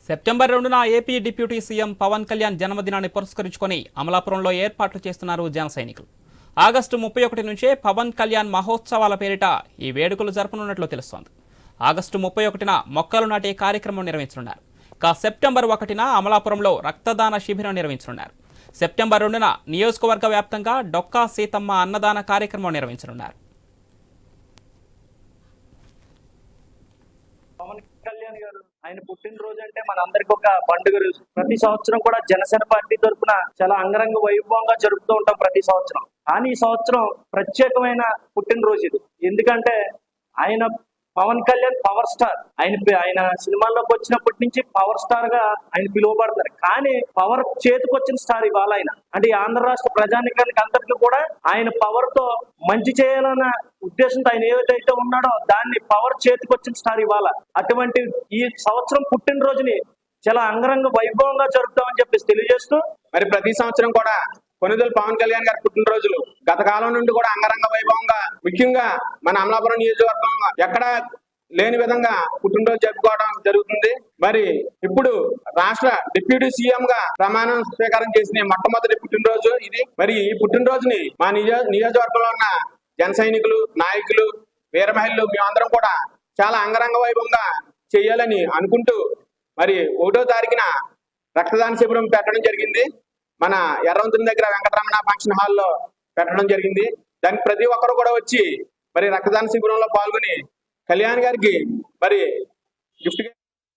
September 2న AP deputy CM Pawan Kalyan జన్మదినాన్ని పురస్కరించుకొని అమలాపురంలో ఏర్పాట్లు చేస్తున్నారు జన సైనికులు. ఆగస్టు 31 నుంచే పవన్ కళ్యాణ్ మహోత్సవాల పేరిట ఈ వేడుకలు జరపనున్నట్లు తెలుస్తోంది. ఆగస్టు 31న మొక్కలు నాటే కార్యక్రమం నిర్వహించనున్నారు. సెప్టెంబర్ 1న అమలాపురంలో రక్తదాన శిబిరం నిర్వహించనున్నారు. సెప్టెంబర్ 2న నియోజకవర్గ వ్యాప్తంగా డొక్కా సీతమ్మ అన్నదాన కార్యక్రమం నిర్వహించనున్నారు. పవన్ కళ్యాణ్ గారు ఆయన పుట్టినరోజు అంటే మనందరికి ఒక పండుగ రోజు. ప్రతి సంవత్సరం కూడా జనసేన పార్టీ తరఫున చాలా అంగరంగ వైభవంగా జరుపుతూ ఉంటాం ప్రతి సంవత్సరం. కానీ ఈ సంవత్సరం ప్రత్యేకమైన పుట్టినరోజు ఇది. ఎందుకంటే ఆయన పవన్ కళ్యాణ్ పవర్ స్టార్. ఆయన సినిమాల్లోకి వచ్చినప్పటి నుంచి పవర్ స్టార్ గా ఆయన పిలువబడతారు. కానీ పవర్ చేతికి వచ్చిన స్టార్ ఇవాళ ఆయన. అంటే ఈ ఆంధ్ర రాష్ట్ర ప్రజానికానికి అందరికీ కూడా ఆయన పవర్ తో మంచి చేయాలన్న ఉద్దేశంతో ఆయన ఏదైతే ఉన్నాడో దాన్ని పవర్ చేతికి వచ్చిన స్టార్ ఇవాళ. అటువంటి ఈ సంవత్సరం పుట్టినరోజుని చాలా అంగరంగ వైభవంగా జరుపుతామని చెప్పేసి తెలియజేస్తూ, మరి ప్రతి సంవత్సరం కూడా కొనిదెల పవన్ కళ్యాణ్ గారి పుట్టినరోజులు గత కాలం నుండి కూడా అంగరంగ వైభవంగా, ముఖ్యంగా మన అమలాపురం నియోజకవర్గంలో ఎక్కడ లేని విధంగా పుట్టినరోజు జరుపుకోవడం జరుగుతుంది. మరి ఇప్పుడు రాష్ట్ర డిప్యూటీ సీఎం గా ప్రమాణం స్వీకారం చేసిన మొట్టమొదటి పుట్టినరోజు ఇది. మరి ఈ పుట్టినరోజుని మా నియోజకవర్గంలో ఉన్న జన సైనికులు, నాయకులు, వీర మహిళలు మేమందరం కూడా చాలా అంగరంగ వైభవంగా చేయాలని అనుకుంటూ మరి 1వ తారీఖున రక్తదాన శిబిరం పెట్టడం జరిగింది. మన ఎర్రవంతుని దగ్గర వెంకటరమణ ఫంక్షన్ హాల్లో పెట్టడం జరిగింది. దానికి ప్రతి ఒక్కరు కూడా వచ్చి మరి రక్తదాన శిబిరంలో పాల్గొని కళ్యాణ్ గారికి మరి గిఫ్ట్